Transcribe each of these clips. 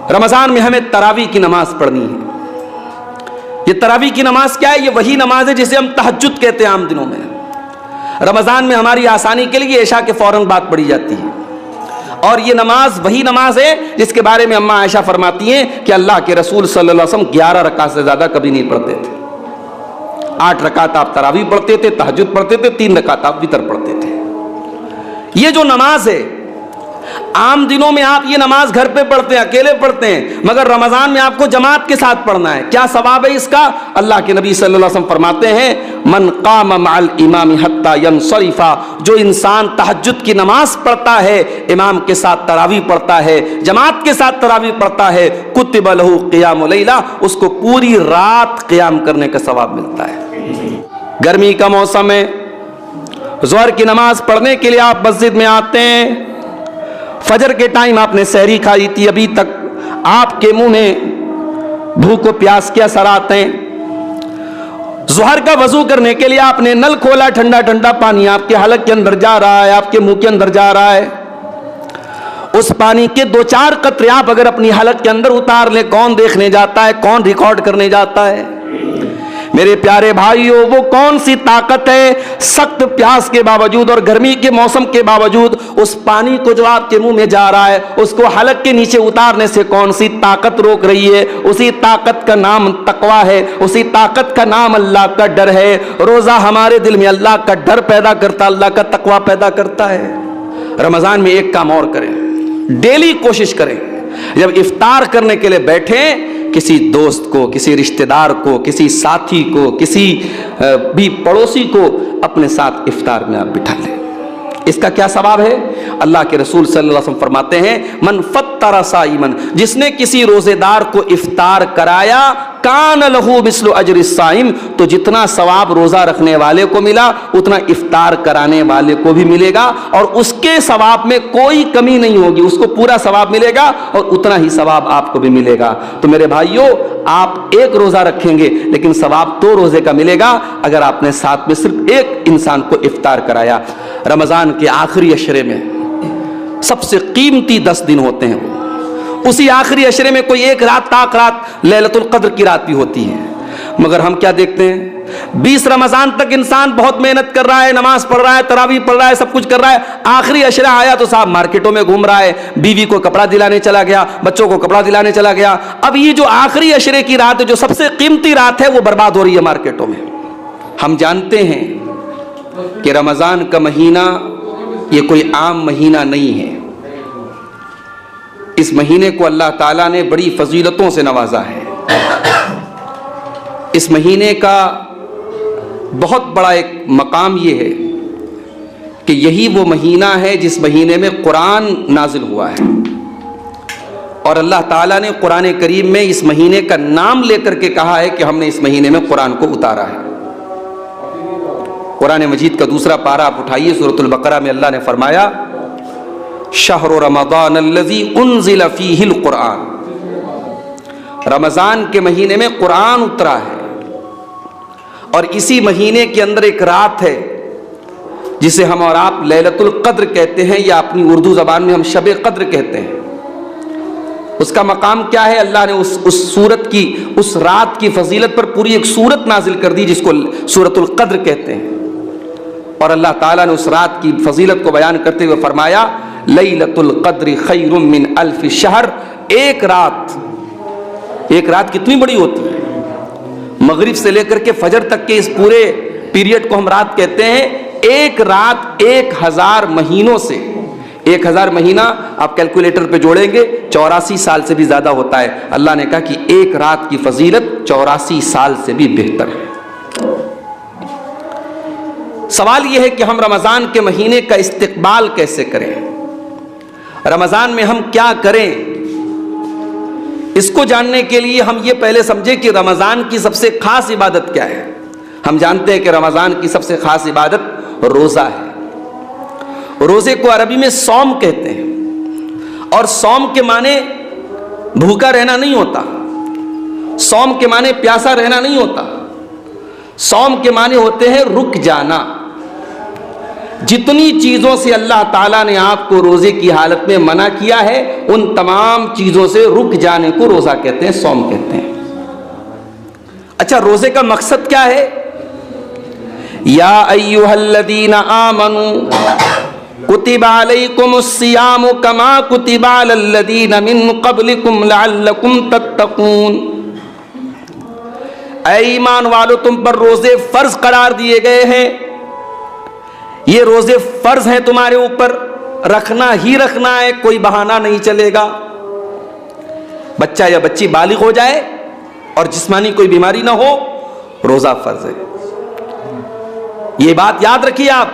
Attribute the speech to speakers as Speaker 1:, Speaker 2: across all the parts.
Speaker 1: رمضان میں ہمیں تراویح کی نماز پڑھنی ہے۔ یہ تراویح کی نماز کیا ہے؟ یہ وہی نماز ہے جسے ہم تہجد کہتے ہیں عام دنوں میں۔ رمضان میں ہماری آسانی کے لیے عشاء کے فوراً بعد پڑھی جاتی ہے، اور یہ نماز وہی نماز ہے جس کے بارے میں اماں عائشہ فرماتی ہیں کہ اللہ کے رسول صلی اللہ علیہ وسلم 11 رکعت سے زیادہ کبھی نہیں پڑھتے تھے۔ 8 رکعت آپ تراویح پڑھتے تھے، تہجد پڑھتے تھے، 3 رکعت آپ وتر پڑھتے تھے۔ یہ جو نماز ہے عام دنوں میں آپ یہ نماز گھر پہ پڑھتے ہیں، اکیلے پڑھتے ہیں، مگر رمضان میں آپ کو جماعت کے ساتھ پڑھنا ہے۔ کیا ثواب ہے اس کا؟ اللہ کے نبی صلی اللہ علیہ وسلم فرماتے ہیں من قام مع الامام حتی ینصرف، جو انسان تہجد کی نماز پڑھتا ہے، امام کے ساتھ تراویح پڑھتا ہے، جماعت کے ساتھ تراویح پڑھتا ہے، کتب لہ قیام لیلہ، اس کو پوری رات قیام کرنے کا ثواب ملتا ہے۔ گرمی کا موسم ہے، ظہر کی نماز پڑھنے کے لیے آپ مسجد میں آتے ہیں، فجر کے ٹائم آپ نے سحری کھائی تھی، ابھی تک آپ کے منہ میں بھوک و پیاس کے اثر آتے ہیں۔ ظہر کا وضو کرنے کے لیے آپ نے نل کھولا، ٹھنڈا ٹھنڈا پانی آپ کے حلق کے اندر جا رہا ہے، آپ کے منہ کے اندر جا رہا ہے۔ اس پانی کے 2-4 قطرے آپ اگر اپنی حلق کے اندر اتار لیں، کون دیکھنے جاتا ہے؟ کون ریکارڈ کرنے جاتا ہے؟ میرے پیارے بھائیو، وہ کون سی طاقت ہے سخت پیاس کے باوجود اور گرمی کے موسم کے باوجود اس پانی کو جو آپ کے منہ میں جا رہا ہے اس کو حلق کے نیچے اتارنے سے کون سی طاقت روک رہی ہے؟ اسی طاقت کا نام تقویٰ ہے، اسی طاقت کا نام اللہ کا ڈر ہے۔ روزہ ہمارے دل میں اللہ کا ڈر پیدا کرتا، اللہ کا تقویٰ پیدا کرتا ہے۔ رمضان میں ایک کام اور کریں، ڈیلی کوشش کریں، جب افطار کرنے کے لیے بیٹھیں کسی دوست کو، کسی رشتہ دار کو، کسی ساتھی کو، کسی بھی پڑوسی کو اپنے ساتھ افطار میں آپ بٹھا لیں۔ اس کا کیا ثواب ہے؟ اللہ کے رسول صلی اللہ علیہ وسلم فرماتے ہیں من فطر صائمن، جس نے کسی روزے دار کو افطار کرایا، کان لہ مثل اجر الصائم، تو جتنا ثواب روزہ رکھنے والے کو ملا اتنا افطار کرانے والے کو بھی ملے گا، اور اس کے ثواب میں کوئی کمی نہیں ہوگی، اس کو پورا ثواب ملے گا اور اتنا ہی ثواب آپ کو بھی ملے گا۔ تو میرے بھائیو، آپ ایک روزہ رکھیں گے لیکن ثواب 2 روزے کا ملے گا اگر آپ نے ساتھ میں صرف ایک انسان کو افطار کرایا۔ رمضان کے آخری عشرے میں سب سے قیمتی 10 دن ہوتے ہیں، اسی آخری عشرے میں کوئی ایک رات تاک رات لیلۃ القدر کی رات بھی ہوتی ہے، مگر ہم کیا دیکھتے ہیں 20 رمضان تک انسان بہت محنت کر رہا ہے، نماز پڑھ رہا ہے، تراویح پڑھ رہا ہے، سب کچھ کر رہا ہے، آخری عشرہ آیا تو صاحب مارکیٹوں میں گھوم رہا ہے، بیوی کو کپڑا دلانے چلا گیا، بچوں کو کپڑا دلانے چلا گیا۔ اب یہ جو آخری عشرے کی رات ہے، جو سب سے قیمتی رات ہے، وہ برباد ہو رہی ہے مارکیٹوں میں۔ ہم جانتے ہیں کہ رمضان کا مہینہ یہ کوئی عام مہینہ نہیں ہے، اس مہینے کو اللہ تعالیٰ نے بڑی فضیلتوں سے نوازا ہے۔ اس مہینے کا بہت بڑا ایک مقام یہ ہے کہ یہی وہ مہینہ ہے جس مہینے میں قرآن نازل ہوا ہے، اور اللہ تعالیٰ نے قرآن کریم میں اس مہینے کا نام لے کر کے کہا ہے کہ ہم نے اس مہینے میں قرآن کو اتارا ہے۔ قرآن مجید کا 2 پارہ آپ اٹھائیے، سورۃ البقرہ میں اللہ نے فرمایا شہر رمضان الذی انزل فیہ القرآن، رمضان کے مہینے میں قرآن اترا ہے، اور اسی مہینے کے اندر ایک رات ہے جسے ہم اور آپ لیلۃ القدر کہتے ہیں، یا اپنی اردو زبان میں ہم شب قدر کہتے ہیں۔ اس کا مقام کیا ہے؟ اللہ نے اس سورت کی، اس رات کی فضیلت پر پوری ایک سورت نازل کر دی جس کو سورۃ القدر کہتے ہیں، اور اللہ تعالیٰ نے اس رات کی فضیلت کو بیان کرتے ہوئے فرمایا لیلۃ القدر خیر من الف شہر، ایک رات کتنی بڑی ہوتی ہے؟ مغرب سے لے کر کے فجر تک کے اس پورے پیریڈ کو ہم رات کہتے ہیں۔ ایک رات 1000 مہینوں سے، 1000 مہینہ آپ کیلکولیٹر پہ جوڑیں گے 84 سال سے بھی زیادہ ہوتا ہے۔ اللہ نے کہا کہ ایک رات کی فضیلت 84 سال سے بھی بہتر ہے۔ سوال یہ ہے کہ ہم رمضان کے مہینے کا استقبال کیسے کریں، رمضان میں ہم کیا کریں؟ اس کو جاننے کے لیے ہم یہ پہلے سمجھیں کہ رمضان کی سب سے خاص عبادت کیا ہے۔ ہم جانتے ہیں کہ رمضان کی سب سے خاص عبادت روزہ ہے۔ روزے کو عربی میں صوم کہتے ہیں، اور صوم کے معنی بھوکا رہنا نہیں ہوتا، صوم کے معنی پیاسا رہنا نہیں ہوتا، صوم کے معنی ہوتے ہیں رک جانا۔ جتنی چیزوں سے اللہ تعالیٰ نے آپ کو روزے کی حالت میں منع کیا ہے ان تمام چیزوں سے رک جانے کو روزہ کہتے ہیں، صوم کہتے ہیں۔ اچھا، روزے کا مقصد کیا ہے؟ یا ایھا الذین آمنوا کتب علیکم الصیام کما کتب علی الذین من قبلکم لعلکم تتقون۔ اے ایمان والو، تم پر روزے فرض قرار دیے گئے ہیں، یہ روزے فرض ہیں تمہارے اوپر، رکھنا ہی رکھنا ہے، کوئی بہانہ نہیں چلے گا۔ بچہ یا بچی بالغ ہو جائے اور جسمانی کوئی بیماری نہ ہو، روزہ فرض ہے۔ یہ بات یاد رکھیے آپ۔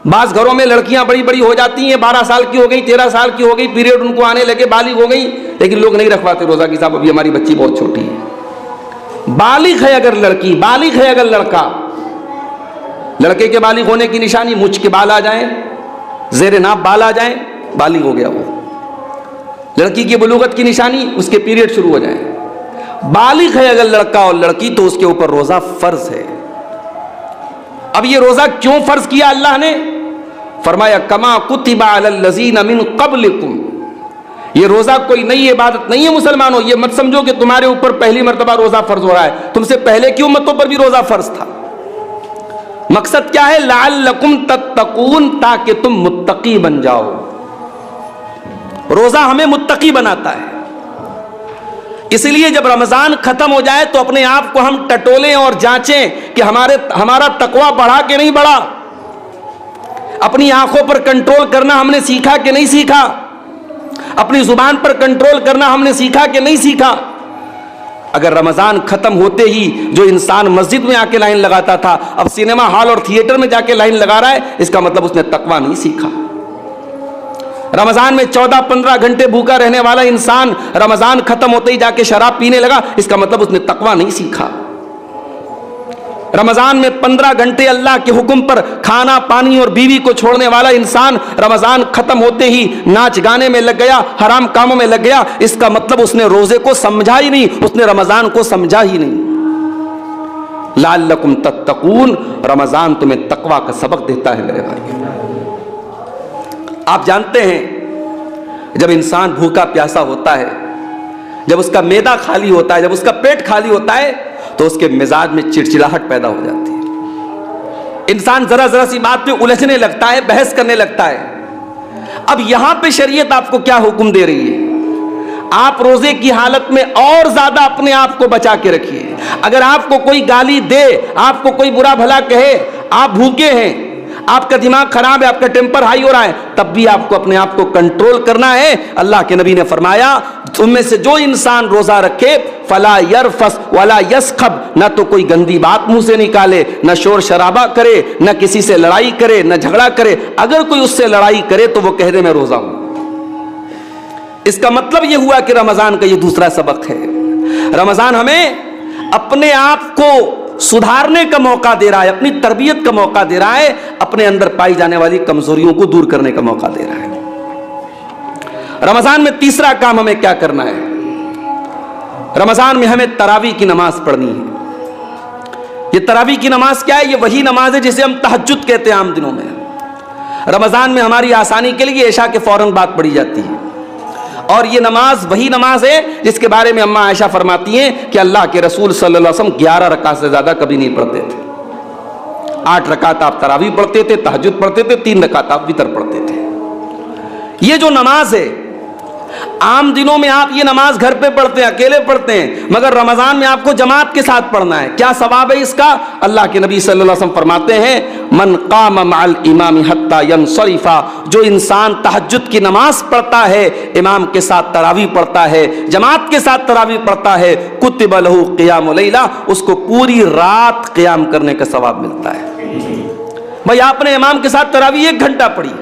Speaker 1: بعض گھروں میں لڑکیاں بڑی بڑی ہو جاتی ہیں، 12 سال کی ہو گئی، 13 سال کی ہو گئی، پیریڈ ان کو آنے لگے، بالغ ہو گئی، لیکن لوگ نہیں رکھواتے روزہ کی، صاحب ابھی ہماری بچی بہت چھوٹی ہے۔ بالغ ہے اگر لڑکی، بالغ ہے اگر لڑکا، لڑکے کے بالغ ہونے کی نشانی مچھ کے بال آ جائیں، زیر ناف بال آ جائیں، بالغ ہو گیا وہ۔ لڑکی کی بلوغت کی نشانی اس کے پیریڈ شروع ہو جائیں۔ بالغ ہے اگر لڑکا اور لڑکی تو اس کے اوپر روزہ فرض ہے۔ اب یہ روزہ کیوں فرض کیا اللہ نے؟ فرمایا کما کتب علی الذین من قبلکم۔ یہ روزہ کوئی نئی عبادت نہیں ہے مسلمانوں، یہ مت سمجھو کہ تمہارے اوپر پہلی مرتبہ روزہ فرض ہو رہا ہے، تم سے پہلے کی امتوں پر بھی روزہ فرض تھا۔ مقصد کیا ہے؟ لعلکم تتقون، تاکہ تم متقی بن جاؤ۔ روزہ ہمیں متقی بناتا ہے۔ اس لیے جب رمضان ختم ہو جائے تو اپنے آپ کو ہم ٹٹولیں اور جانچیں کہ ہمارا تقویٰ بڑھا کہ نہیں بڑھا، اپنی آنکھوں پر کنٹرول کرنا ہم نے سیکھا کہ نہیں سیکھا، اپنی زبان پر کنٹرول کرنا ہم نے سیکھا کہ نہیں سیکھا۔ اگر رمضان ختم ہوتے ہی جو انسان مسجد میں آ کے لائن لگاتا تھا اب سینما ہال اور تھیٹر میں جا کے لائن لگا رہا ہے، اس کا مطلب اس نے تقویٰ نہیں سیکھا۔ رمضان میں 14-15 گھنٹے بھوکا رہنے والا انسان رمضان ختم ہوتے ہی جا کے شراب پینے لگا، اس کا مطلب اس نے تقویٰ نہیں سیکھا۔ رمضان میں 15 گھنٹے اللہ کے حکم پر کھانا پانی اور بیوی کو چھوڑنے والا انسان رمضان ختم ہوتے ہی ناچ گانے میں لگ گیا، حرام کاموں میں لگ گیا، اس کا مطلب اس نے روزے کو سمجھا ہی نہیں، اس نے رمضان کو سمجھا ہی نہیں۔ لعلکم تتقون، رمضان تمہیں تقویٰ کا سبق دیتا ہے میرے بھائی۔ آپ جانتے ہیں جب انسان بھوکا پیاسا ہوتا ہے، جب اس کا معدہ خالی ہوتا ہے، جب اس کا پیٹ خالی ہوتا ہے تو اس کے مزاج میں چڑچڑاہٹ پیدا ہو جاتی ہے، انسان ذرا ذرا سی بات پہ الجھنے لگتا ہے، بحث کرنے لگتا ہے۔ اب یہاں پہ شریعت آپ کو کیا حکم دے رہی ہے؟ آپ روزے کی حالت میں اور زیادہ اپنے آپ کو بچا کے رکھیے۔ اگر آپ کو کوئی گالی دے، آپ کو کوئی برا بھلا کہے، آپ بھوکے ہیں، آپ کا دماغ خراب ہے، آپ کا ٹیمپر ہائی ہو رہا ہے، تب بھی آپ کو اپنے آپ کو کنٹرول کرنا ہے۔ اللہ کے نبی نے فرمایا تم میں سے جو انسان روزہ رکھے فلا یرفس ولا یسخب، نہ تو کوئی گندی بات منہ سے نکالے، نہ شور شرابہ کرے، نہ کسی سے لڑائی کرے، نہ جھگڑا کرے۔ اگر کوئی اس سے لڑائی کرے تو وہ کہہ دے میں روزہ ہوں۔ اس کا مطلب یہ ہوا کہ رمضان کا یہ دوسرا سبق ہے۔ رمضان ہمیں اپنے آپ کو سدھارنے کا موقع دے رہا ہے، اپنی تربیت کا موقع دے رہا ہے، اپنے اندر پائی جانے والی کمزوریوں کو دور کرنے کا موقع دے رہا ہے۔ رمضان میں تیسرا کام ہمیں کیا کرنا ہے؟ رمضان میں ہمیں تراویح کی نماز پڑھنی ہے۔ یہ تراویح کی نماز کیا ہے؟ یہ وہی نماز ہے جسے ہم تہجد کہتے ہیں عام دنوں میں۔ رمضان میں ہماری آسانی کے لیے عشاء کے فوراً بعد پڑھی جاتی ہے، اور یہ نماز وہی نماز ہے جس کے بارے میں اماں عائشہ فرماتی ہیں کہ اللہ کے رسول صلی اللہ علیہ وسلم 11 رکعت سے زیادہ کبھی نہیں پڑھتے تھے۔ 8 رکعت آپ تراویح پڑھتے تھے، تہجد پڑھتے تھے، 3 رکعت آپ وتر پڑھتے تھے۔ یہ جو نماز ہے عام دنوں میں آپ یہ نماز گھر پہ پڑھتے ہیں، اکیلے پڑھتے ہیں، مگر رمضان میں آپ کو جماعت کے ساتھ پڑھنا ہے۔ کیا ثواب ہے اس کا؟ اللہ کے نبی صلی اللہ علیہ وسلم فرماتے ہیں من قام مع الامام حتی ینصرف، جو انسان تہجد کی نماز پڑھتا ہے، امام کے ساتھ تراویح پڑھتا ہے، جماعت کے ساتھ تراویح پڑھتا ہے، کتب لہ قیام لیلہ، اس کو پوری رات قیام کرنے کا ثواب ملتا ہے۔ بھائی آپ نے امام کے ساتھ تراویح 1 گھنٹہ پڑھی،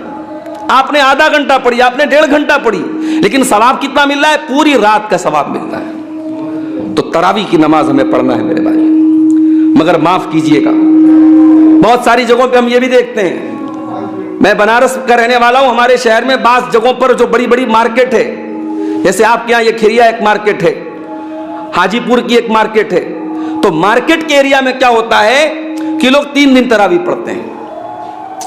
Speaker 1: آپ نے آدھا گھنٹہ پڑھی، آپ نے 1.5 گھنٹہ پڑھی، لیکن ثواب کتنا مل رہا ہے؟ پوری رات کا ثواب مل رہا ہے۔ تو تراویح کی نماز ہمیں پڑھنا ہے میرے بھائی۔ مگر معاف کیجئے گا، بہت ساری جگہوں پہ ہم یہ بھی دیکھتے ہیں، میں بنارس کا رہنے والا ہوں، ہمارے شہر میں بعض جگہوں پر جو بڑی بڑی مارکیٹ ہے، جیسے آپ کے یہاں یہ کھریا ایک مارکیٹ ہے، حاجی پور کی ایک مارکیٹ ہے، تو مارکیٹ کے ایریا میں کیا ہوتا ہے کہ لوگ 3 دن تراویح پڑھتے ہیں۔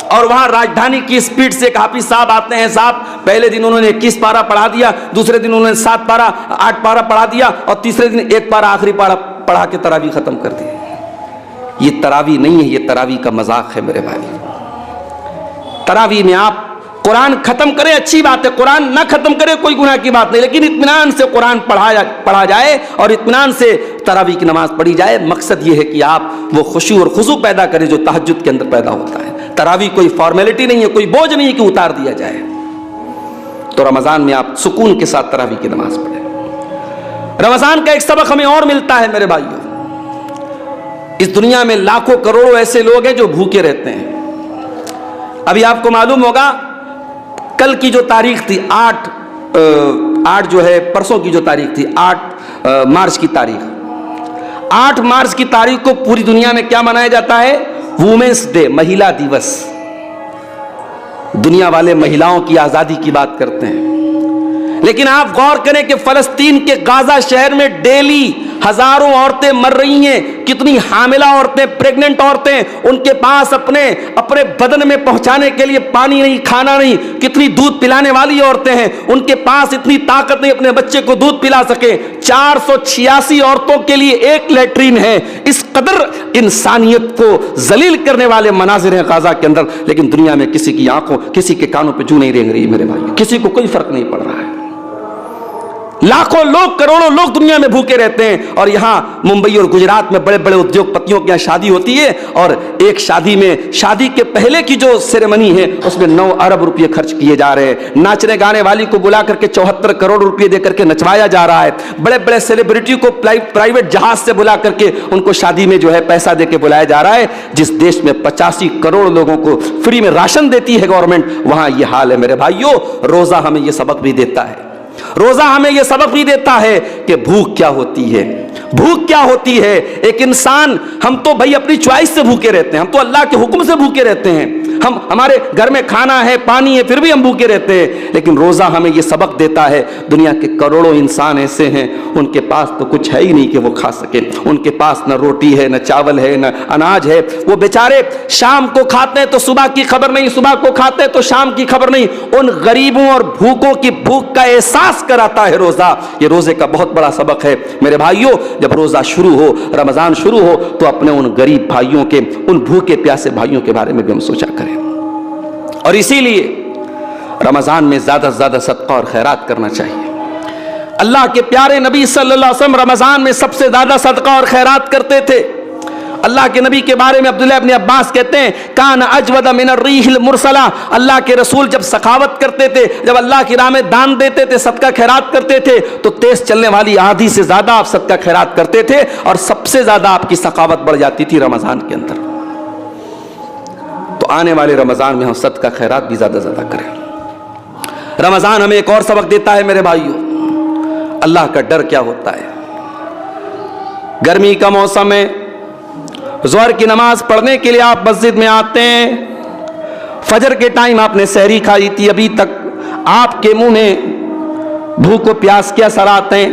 Speaker 1: اور وہاں راجدھانی کی سپیڈ سے ایک حافظ صاحب آتے ہیں, صاحب پہلے دن انہوں نے 21 پارہ پڑھا دیا, دوسرے دن انہوں نے 7 پارہ 8 پارہ پڑھا دیا, اور تیسرے دن 1 پارہ آخری پارہ پڑھا کے تراویح ختم کر دی. یہ تراویح نہیں ہے, یہ تراویح کا مذاق ہے میرے بھائی. تراویح میں آپ قرآن ختم کریں اچھی بات ہے, قرآن نہ ختم کرے کوئی گناہ کی بات نہیں, لیکن اطمینان سے قرآن پڑھا جائے اور اطمینان سے تراویح کی نماز پڑھی جائے. مقصد یہ ہے کہ آپ وہ خشوع اور خضوع پیدا کریں جو تہجد کے اندر پیدا ہوتا ہے. تراویح کوئی فارمیلٹی نہیں ہے, کوئی بوجھ نہیں ہے کہ اتار دیا جائے. تو رمضان میں آپ سکون کے ساتھ تراویح کی نماز پڑھیں. رمضان کا ایک سبق ہمیں اور ملتا ہے میرے بھائیوں. اس دنیا میں لاکھوں کروڑوں ایسے لوگ ہیں جو بھوکے رہتے ہیں. ابھی آپ کو معلوم ہوگا کل کی جو تاریخ تھی 8 جو ہے پرسوں کی جو تاریخ تھی 8 مارچ کی تاریخ, 8 مارچ کی تاریخ کو پوری دنیا میں کیا منایا جاتا ہے؟ وومنس ڈے, مہیلا دیوس. دنیا والے مہیلاؤں کی آزادی کی بات کرتے ہیں, لیکن آپ غور کریں کہ فلسطین کے غازہ شہر میں ڈیلی ہزاروں عورتیں مر رہی ہیں. کتنی حاملہ عورتیں, پریگننٹ عورتیں, ان کے پاس اپنے بدن میں پہنچانے کے لیے پانی نہیں, کھانا نہیں. کتنی دودھ پلانے والی عورتیں ہیں, ان کے پاس اتنی طاقت نہیں اپنے بچے کو دودھ پلا سکے. 486 عورتوں کے لیے ایک لیٹرین ہے. اس قدر انسانیت کو ذلیل کرنے والے مناظر ہیں غازہ کے اندر, لیکن دنیا میں کسی کی آنکھوں, کسی کے کانوں پہ جو نہیں رینگ رہی میرے بھائی, کسی کو کوئی فرق نہیں پڑ رہا ہے. لاکھوں لوگ, کروڑوں لوگ دنیا میں بھوکے رہتے ہیں, اور یہاں ممبئی اور گجرات میں بڑے بڑے ادیوگ پتیوں کے یہاں شادی ہوتی ہے, اور ایک شادی میں شادی کے پہلے کی جو سیریمنی ہے اس میں 9 ارب روپے خرچ کیے جا رہے ہیں. ناچنے گانے والی کو بلا کر کے 74 کروڑ روپے دے کر کے نچوایا جا رہا ہے. بڑے بڑے سیلیبریٹی کو پرائیویٹ جہاز سے بلا کر کے ان کو شادی میں جو ہے پیسہ دے کے بلایا جا رہا ہے. جس دیش میں 85 کروڑ لوگوں کو فری میں راشن دیتی ہے گورنمنٹ, وہاں یہ حال ہے میرے بھائیوں. روزہ ہمیں یہ سبق بھی دیتا ہے, روزہ ہمیں یہ سبق بھی دیتا ہے کہ بھوک کیا ہوتی ہے. بھوک کیا ہوتی ہے. ایک انسان, ہم تو بھائی اپنی چوائس سے بھوکے رہتے ہیں, ہم تو اللہ کے حکم سے بھوکے رہتے ہیں, ہمارے گھر میں کھانا ہے, پانی ہے, پھر بھی ہم بھوکے رہتے ہیں. لیکن روزہ ہمیں یہ سبق دیتا ہے, دنیا کے کروڑوں انسان ایسے ہیں ان کے پاس تو کچھ ہے ہی نہیں کہ وہ کھا سکے. ان کے پاس نہ روٹی ہے, نہ چاول ہے, نہ اناج ہے. وہ بیچارے شام کو کھاتے ہیں تو صبح کی خبر نہیں, صبح کو کھاتے ہیں تو شام کی خبر نہیں. ان غریبوں اور بھوکوں کی بھوک کا احساس کراتا ہے روزہ. یہ روزے کا بہت بڑا سبق ہے میرے بھائیوں. جب روزہ شروع ہو, رمضان شروع ہو, تو اپنے ان غریب بھائیوں کے, ان بھوکے پیاسے بھائیوں کے بارے میں بھی ہم سوچا کریں. اور اسی لیے رمضان میں زیادہ سے زیادہ صدقہ اور خیرات کرنا چاہیے. اللہ کے پیارے نبی صلی اللہ علیہ وسلم رمضان میں سب سے زیادہ صدقہ اور خیرات کرتے تھے. اللہ کے نبی کے بارے میں عبداللہ ابن عباس کہتے ہیں کان اجود من الریح المرسلہ. اللہ کے رسول جب سخاوت کرتے تھے, جب اللہ کی راہ میں دان دیتے تھے, صدقہ خیرات کرتے تھے, تو تیز چلنے والی آندھی سے زیادہ آپ صدقہ خیرات کرتے تھے, اور سب سے زیادہ آپ کی سخاوت بڑھ جاتی تھی رمضان کے اندر. تو آنے والے رمضان میں ہم صدقہ خیرات بھی زیادہ زیادہ کریں. رمضان ہمیں ایک اور سبق دیتا ہے میرے بھائیوں, اللہ کا ڈر کیا ہوتا ہے. گرمی کا موسم ہے, ظہر کی نماز پڑھنے کے لیے آپ مسجد میں آتے ہیں, فجر کے ٹائم آپ نے سحری کھائی تھی, ابھی تک آپ کے منہ میں بھوک و پیاس کے اثر آتے ہیں.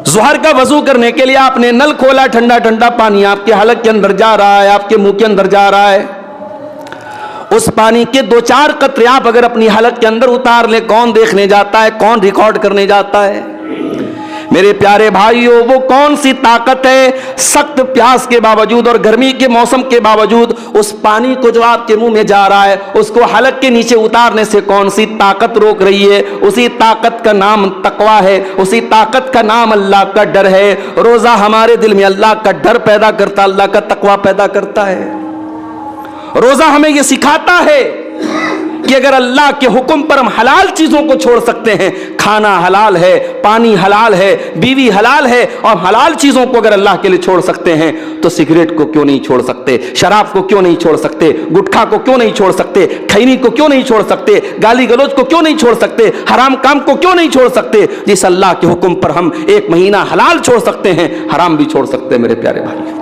Speaker 1: ظہر کا وضو کرنے کے لیے آپ نے نل کھولا, ٹھنڈا ٹھنڈا پانی آپ کے حلق کے اندر جا رہا ہے, آپ کے منہ کے اندر جا رہا ہے. اس پانی کے 2-4 قطرے آپ اگر اپنی حلق کے اندر اتار لیں, کون دیکھنے جاتا ہے, کون ریکارڈ کرنے جاتا ہے؟ میرے پیارے بھائیوں, وہ کون سی طاقت ہے سخت پیاس کے باوجود اور گرمی کے موسم کے باوجود اس پانی کو جو آپ کے منہ میں جا رہا ہے اس کو حلق کے نیچے اتارنے سے کون سی طاقت روک رہی ہے؟ اسی طاقت کا نام تقویٰ ہے, اسی طاقت کا نام اللہ کا ڈر ہے. روزہ ہمارے دل میں اللہ کا ڈر پیدا کرتا, اللہ کا تقویٰ پیدا کرتا ہے. روزہ ہمیں یہ سکھاتا ہے کہ اگر اللہ کے حکم پر ہم حلال چیزوں کو چھوڑ سکتے ہیں, کھانا حلال ہے, پانی حلال ہے, بیوی حلال ہے, اور حلال چیزوں کو اگر اللہ کے لیے چھوڑ سکتے ہیں تو سگریٹ کو کیوں نہیں چھوڑ سکتے, شراب کو کیوں نہیں چھوڑ سکتے, گٹکھا کو کیوں نہیں چھوڑ سکتے, کھینی کو کیوں نہیں چھوڑ سکتے, گالی گلوچ کو کیوں نہیں چھوڑ سکتے, حرام کام کو کیوں نہیں چھوڑ سکتے. جس اللہ کے حکم پر ہم 1 مہینہ حلال چھوڑ سکتے ہیں, حرام بھی چھوڑ سکتے ہیں میرے پیارے بھائی.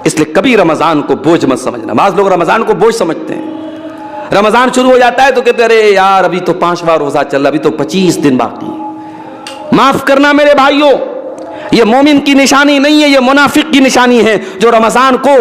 Speaker 1: اس لیے کبھی رمضان کو بوجھ مت سمجھنا. بعض لوگ رمضان کو بوجھ سمجھتے ہیں. رمضان شروع ہو جاتا ہے تو کہتے ہیں ارے یار ابھی تو 5واں روزہ چل رہا, ابھی تو 25 دن باقی. معاف کرنا میرے بھائیوں, یہ مومن کی نشانی نہیں ہے, یہ منافق کی نشانی ہے جو رمضان کو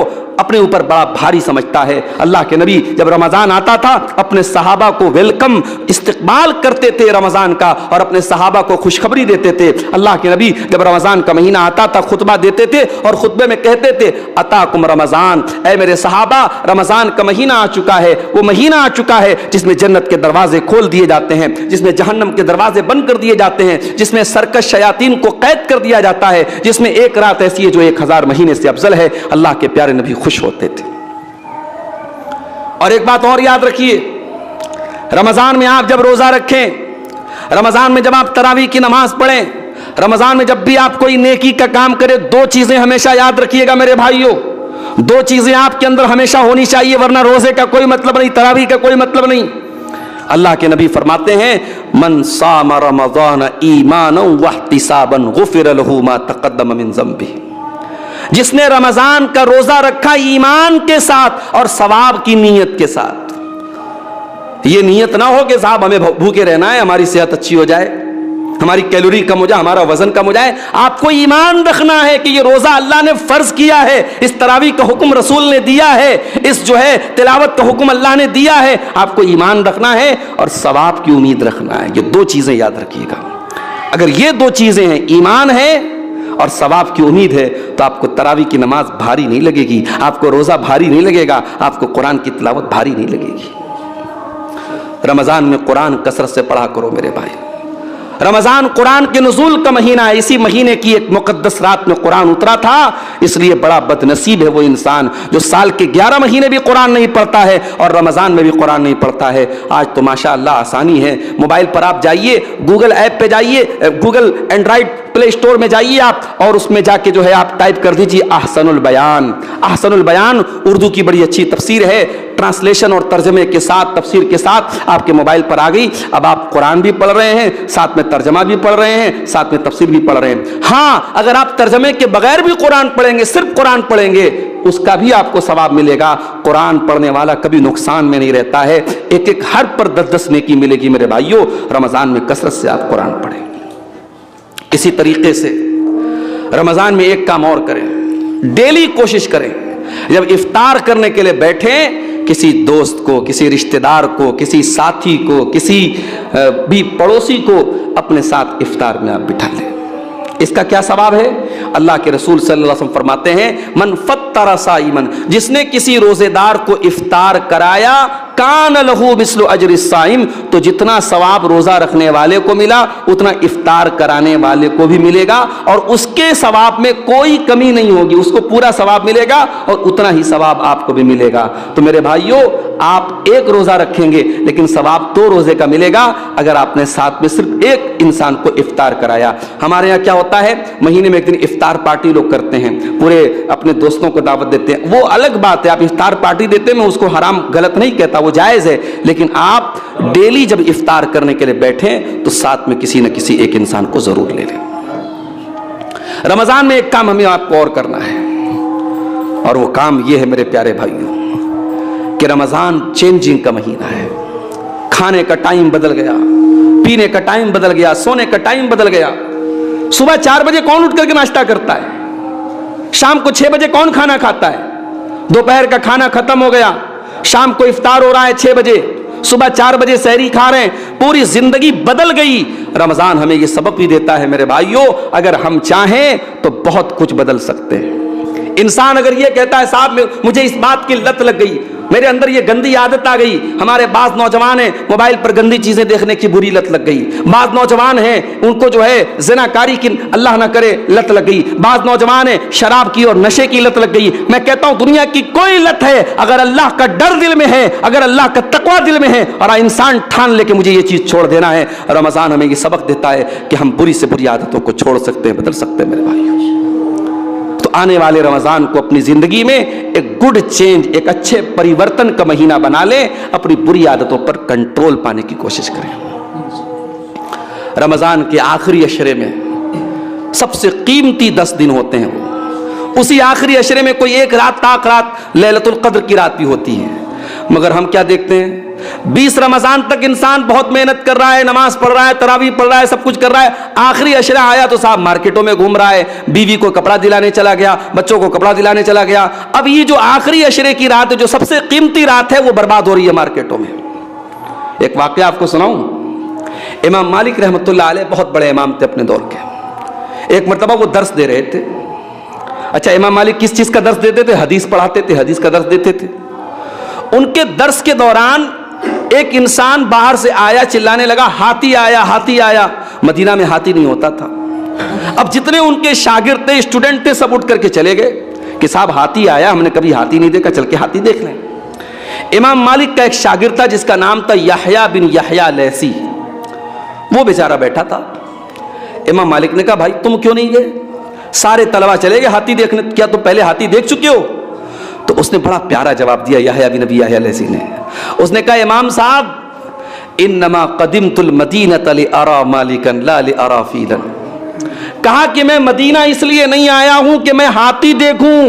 Speaker 1: اپنے اوپر بڑا بھاری سمجھتا ہے۔ اللہ کے نبی جب رمضان آتا تھا اپنے صحابہ کو ویلکم استقبال کرتے تھے رمضان کا، اور اپنے صحابہ کو خوشخبری دیتے تھے۔ اللہ کے نبی جب رمضان کا مہینہ آتا تھا خطبہ دیتے تھے اور خطبے میں کہتے تھے اتاکم رمضان، اے میرے صحابہ رمضان کا مہینہ آ چکا ہے، وہ مہینہ آ چکا ہے جس میں جنت کے دروازے کھول دیے جاتے ہیں، جس میں جہنم کے دروازے بند کر دیے جاتے ہیں، جس میں سرکش شیاطین کو قید کر دیا جاتا ہے، جس میں ایک رات ایسی ہے جو 1000 مہینے سے افضل ہے۔ اللہ کے پیارے نبی خوش ہوتے تھے۔ اور ایک بات اور یاد رکھیے، رمضان میں آپ جب روزہ رکھیں، رمضان میں جب آپ تراویح کی نماز پڑھیں، رمضان میں جب بھی آپ کوئی نیکی کا کام کرے، دو چیزیں ہمیشہ یاد رکھیے گا میرے بھائیوں، دو چیزیں آپ کے اندر ہمیشہ ہونی چاہیے، ورنہ روزے کا کوئی مطلب نہیں، تراویح کا کوئی مطلب نہیں۔ اللہ کے نبی فرماتے ہیں من صام رمضان ایمانا واحتسابا غفر له ما تقدم من ذنبه، جس نے رمضان کا روزہ رکھا ایمان کے ساتھ اور ثواب کی نیت کے ساتھ۔ یہ نیت نہ ہو کہ صاحب ہمیں بھوکے رہنا ہے، ہماری صحت اچھی ہو جائے، ہماری کیلوری کم ہو جائے، ہمارا وزن کم ہو جائے۔ آپ کو ایمان رکھنا ہے کہ یہ روزہ اللہ نے فرض کیا ہے، اس تراویح کا حکم رسول نے دیا ہے، اس جو ہے تلاوت کا حکم اللہ نے دیا ہے، آپ کو ایمان رکھنا ہے اور ثواب کی امید رکھنا ہے۔ یہ دو چیزیں یاد رکھیے گا۔ اگر یہ دو چیزیں ہیں، ایمان ہے اور ثواب کی امید ہے، تو آپ کو تراویح کی نماز بھاری نہیں لگے گی، آپ کو روزہ بھاری نہیں لگے گا، آپ کو قرآن کی تلاوت بھاری نہیں لگے گی۔ رمضان میں قرآن کثرت سے پڑھا کرو میرے بھائی۔ رمضان قرآن کے نزول کا مہینہ ہے، اسی مہینے کی ایک مقدس رات میں قرآن اترا تھا، اس لیے بڑا بد نصیب ہے وہ انسان جو سال کے 11 مہینے بھی قرآن نہیں پڑھتا ہے اور رمضان میں بھی قرآن نہیں پڑھتا ہے۔ آج تو ماشاءاللہ آسانی ہے، موبائل پر آپ جائیے، گوگل ایپ پہ جائیے، گوگل اینڈرائڈ پلے اسٹور میں جائیے آپ، اور اس میں جا کے جو ہے آپ ٹائپ کر دیجیے احسن البیان۔ احسن البیان اردو کی بڑی اچھی تفسیر ہے، ٹرانسلیشن اور ترجمے کے ساتھ، تفسیر کے ساتھ آپ کے موبائل پر آ گئی۔ اب آپ قرآن بھی پڑھ رہے ہیں، ساتھ میں ترجمہ بھی پڑھ رہے ہیں، ساتھ میں تفسیر بھی پڑھ رہے ہیں۔ ہاں اگر آپ ترجمے کے بغیر بھی قرآن پڑھیں گے، صرف قرآن پڑھیں گے، اس کا بھی آپ کو ثواب ملے گا۔ قرآن پڑھنے والا کبھی نقصان میں نہیں رہتا ہے، ایک ایک حرف پر 10 نیکی ملے گی میرے بھائیوں۔ رمضان میں کثرت سے آپ قرآن پڑھیں۔ اسی طریقے سے رمضان میں ایک کام اور کریں، ڈیلی کوشش کریں جب افطار کرنے کے لیے بیٹھیں، کسی دوست کو، کسی رشتہ دار کو، کسی ساتھی کو، کسی بھی پڑوسی کو اپنے ساتھ افطار میں آپ بٹھا لیں۔ اس کا کیا ثواب ہے؟ اللہ کے رسول صلی اللہ علیہ وسلم فرماتے ہیں من فطر صائما، جس نے کسی روزے دار کو افطار کرایا، کان لہ مثل اجر الصائم، تو جتنا ثواب روزہ رکھنے والے کو ملا اتنا افطار کرانے والے کو بھی ملے گا، اور اس کے ثواب میں کوئی کمی نہیں ہوگی، اس کو پورا ثواب ملے گا اور اتنا ہی ثواب آپ کو بھی ملے گا۔ تو میرے بھائیوں، آپ ایک روزہ رکھیں گے لیکن ثواب 2 روزے کا ملے گا اگر آپ نے ساتھ میں صرف ایک انسان کو افطار کرایا۔ ہمارے یہاں کیا ہوتا ہے، مہینے میں ایک دن افطار پارٹی لوگ کرتے ہیں، پورے اپنے دوستوں کو دعوت دیتے ہیں، وہ الگ بات ہے، آپ افطار پارٹی دیتے ہیں، میں اس کو حرام غلط نہیں کہتا، وہ جائز ہے، لیکن آپ ڈیلی جب افطار کرنے کے لیے بیٹھیں تو ساتھ میں کسی نہ کسی ایک انسان کو ضرور لے لیں۔ رمضان میں ایک کام ہمیں آپ کو اور کرنا ہے، اور وہ کام یہ ہے میرے پیارے بھائیوں کہ رمضان چینجنگ کا مہینہ ہے۔ کھانے کا ٹائم بدل گیا، پینے کا ٹائم بدل گیا، سونے کا ٹائم بدل گیا۔ صبح 4 بجے کون اٹھ کر کے ناشتہ کرتا ہے؟ شام کو 6 بجے کون کھانا کھاتا ہے؟ دوپہر کا کھانا ختم ہو گیا، شام کو افطار ہو رہا ہے 6 بجے، صبح 4 بجے سحری کھا رہے ہیں، پوری زندگی بدل گئی۔ رمضان ہمیں یہ سبق بھی دیتا ہے میرے بھائیوں، اگر ہم چاہیں تو بہت کچھ بدل سکتے ہیں۔ انسان اگر یہ کہتا ہے صاحب مجھے اس بات کی لت لگ گئی، میرے اندر یہ گندی عادت آ گئی، ہمارے بعض نوجوان ہیں موبائل پر گندی چیزیں دیکھنے کی بری لت لگ گئی، بعض نوجوان ہیں ان کو جو ہے زناکاری کی اللہ نہ کرے لت لگ گئی، بعض نوجوان ہیں شراب کی اور نشے کی لت لگ گئی۔ میں کہتا ہوں دنیا کی کوئی لت ہے، اگر اللہ کا ڈر دل میں ہے، اگر اللہ کا تقوی دل میں ہے اور انسان ٹھان لے کہ مجھے یہ چیز چھوڑ دینا ہے، رمضان ہمیں یہ سبق دیتا ہے کہ ہم بری سے بری عادتوں کو چھوڑ سکتے ہیں، بدل سکتے ہیں میرے بھائیوں۔ تو آنے والے رمضان کو اپنی زندگی میں ایک گڈ چینج، ایک اچھے پریورتن کا مہینہ بنا لیں، اپنی بری عادتوں پر کنٹرول پانے کی کوشش کریں۔ رمضان کے آخری عشرے میں سب سے قیمتی 10 دن ہوتے ہیں، وہ اسی آخری عشرے میں کوئی ایک رات تاک رات لیلۃ القدر کی رات بھی ہوتی ہے، مگر ہم کیا دیکھتے ہیں 20 رمضان تک انسان بہت محنت کر رہا ہے، نماز پڑھ رہا ہے، تراویح پڑھ رہا ہے، سب کچھ کر رہا ہے، آخری عشرہ آیا تو صاحب مارکیٹوں میں گھوم رہا ہے، بیوی کو کپڑا دلانے چلا گیا، بچوں کو کپڑا دلانے چلا گیا۔ اب یہ جو آخری عشرے کی رات ہے، جو سب سے قیمتی رات ہے، وہ برباد ہو رہی ہے مارکیٹوں میں۔ ایک واقعہ آپ کو سناؤں۔ امام مالک رحمۃ اللہ علیہ بہت بڑے امام تھے اپنے دور کے۔ ایک مرتبہ وہ درس دے رہے تھے۔ اچھا، امام مالک کس چیز کا درس دیتے تھے؟ حدیث پڑھاتے تھے، حدیث کا درس دیتے تھے۔ ان کے درس کے دوران ایک انسان باہر سے آیا، چلانے لگا ہاتھی آیا، ہاتھی آیا۔ مدینہ میں ہاتھی نہیں ہوتا تھا۔ اب جتنے ان کے شاگرد تھے، اسٹوڈنٹ تھے، سب اٹھ کر کے چلے گئے کہ صاحب ہاتھی آیا، ہم نے کبھی ہاتھی نہیں دیکھا، چل کے ہاتھی دیکھ لیں۔ امام مالک کا ایک شاگرد تھا جس کا نام تھا یحییٰ بن یحییٰ لیثی، وہ بیچارہ بیٹھا تھا۔ امام مالک نے کہا بھائی تم کیوں نہیں گئے؟ سارے طلبہ چلے گئے ہاتھی دیکھنے، کیا تم پہلے ہاتھی دیکھ چکے ہو؟ تو اس نے بڑا پیارا جواب دیا یحییٰ بن یحییٰ لیثی نے۔ اس نے کہا امام صاحب انما قدمت المدینۃ لأرى مالکا لا لأرى فیلا، کہا کہ میں مدینہ اس لیے نہیں آیا ہوں کہ میں ہاتھی دیکھوں،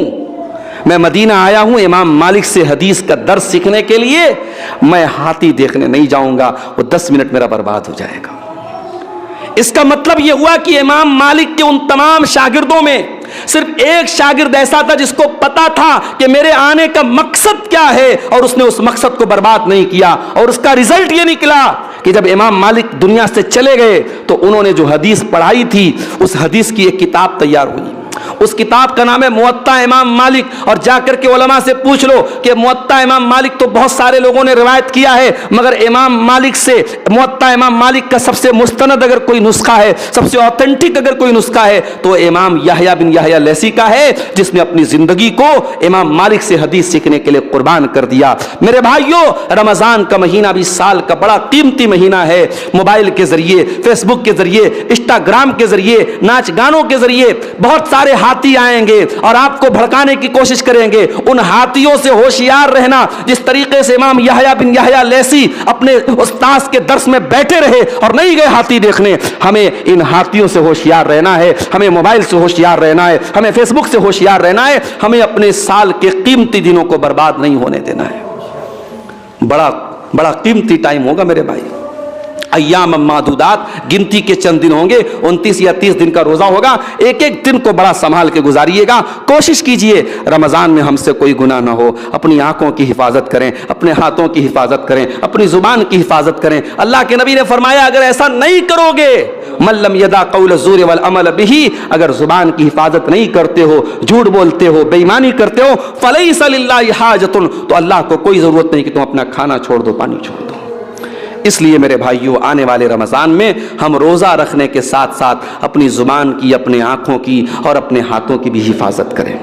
Speaker 1: میں مدینہ آیا ہوں امام مالک سے حدیث کا درس سیکھنے کے لیے، میں ہاتھی دیکھنے نہیں جاؤں گا، وہ 10 منٹ میرا برباد ہو جائے گا۔ اس کا مطلب یہ ہوا کہ امام مالک کے ان تمام شاگردوں میں صرف ایک شاگرد ایسا تھا جس کو پتا تھا کہ میرے آنے کا مقصد کیا ہے، اور اس نے اس مقصد کو برباد نہیں کیا، اور اس کا رزلٹ یہ نکلا کہ جب امام مالک دنیا سے چلے گئے تو انہوں نے جو حدیث پڑھائی تھی اس حدیث کی ایک کتاب تیار ہوئی۔ اس کتاب کا نام ہے موطا امام مالک، اور جا کر کے علماء سے پوچھ لو کہ موطا امام مالک تو بہت سارے لوگوں نے روایت کیا ہے، مگر امام مالک سے موطا امام مالک کا سب سے مستند اگر کوئی نسخہ ہے، سب سے اوتھینٹک اگر کوئی نسخہ ہے تو امام یحییٰ بن یحییٰ لیثی کا ہے، جس نے اپنی زندگی کو امام مالک سے حدیث سیکھنے کے لیے قربان کر دیا۔ میرے بھائیوں، رمضان کا مہینہ بھی سال کا بڑا قیمتی مہینہ ہے۔ موبائل کے ذریعے، فیس بک کے ذریعے، انسٹاگرام کے ذریعے، ناچ گانوں کے ذریعے بہت سارے ہاتھی آئیں گے اور آپ کو بھڑکانے کی کوشش کریں گے۔ ان ہاتھیوں سے ہوشیار رہنا، جس طریقے سے امام یحییٰ بن یحییٰ لیثی اپنے استاذ کے درس میں بیٹھے رہے اور نہیں گئے ہاتھی دیکھنے، ہمیں ان ہاتھیوں سے ہوشیار رہنا ہے، ہمیں موبائل سے ہوشیار رہنا ہے، ہمیں فیس بک سے ہوشیار رہنا ہے، ہمیں اپنے سال کے قیمتی دنوں کو برباد نہیں ہونے دینا ہے۔ بڑا قیمتی ٹائم ہوگا میرے بھائی، ایام معدودات، گنتی کے چند دن ہوں گے، 29 یا 30 دن کا روزہ ہوگا، ایک ایک دن کو بڑا سنبھال کے گزاریے گا۔ کوشش کیجئے رمضان میں ہم سے کوئی گناہ نہ ہو، اپنی آنکھوں کی حفاظت کریں، اپنے ہاتھوں کی حفاظت کریں، اپنی زبان کی حفاظت کریں۔ اللہ کے نبی نے فرمایا اگر ایسا نہیں کرو گے، من لم یدع قول الزور والعمل به، اگر زبان کی حفاظت نہیں کرتے ہو، جھوٹ بولتے ہو، بے ایمانی کرتے ہو، فلیس للہ حاجۃ، تو اللہ کو کوئی ضرورت نہیں کہ تم اپنا کھانا چھوڑ دو، پانی چھوڑ دو۔ اس لیے میرے بھائیوں، آنے والے رمضان میں ہم روزہ رکھنے کے ساتھ ساتھ اپنی زبان کی، اپنے آنکھوں کی اور اپنے ہاتھوں کی بھی حفاظت کریں،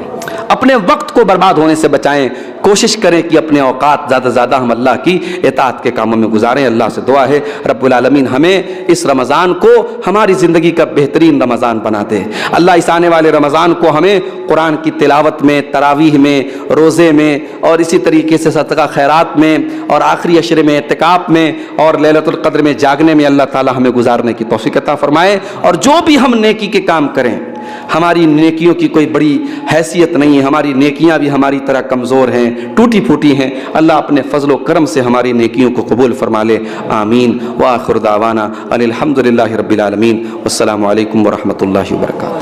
Speaker 1: اپنے وقت کو برباد ہونے سے بچائیں۔ کوشش کریں کہ اپنے اوقات زیادہ سے زیادہ ہم اللہ کی اطاعت کے کاموں میں گزاریں۔ اللہ سے دعا ہے رب العالمین ہمیں اس رمضان کو ہماری زندگی کا بہترین رمضان بنا دے۔ اللہ اس آنے والے رمضان کو ہمیں قرآن کی تلاوت میں، تراویح میں، روزے میں، اور اسی طریقے سے صدقہ خیرات میں، اور آخری عشرے میں اعتکاف میں، اور لیلۃ القدر میں جاگنے میں اللہ تعالی ہمیں گزارنے کی توفیق عطا فرمائے۔ اور جو بھی ہم نیکی کے کام کریں، ہماری نیکیوں کی کوئی بڑی حیثیت نہیں ہے، ہماری نیکیاں بھی ہماری طرح کمزور ہیں، ٹوٹی پھوٹی ہیں۔ اللہ اپنے فضل و کرم سے ہماری نیکیوں کو قبول فرما لے، آمین۔ وآخر دعوانا ان الحمد للہ رب العالمین، والسلام علیکم ورحمۃ اللہ وبرکاتہ۔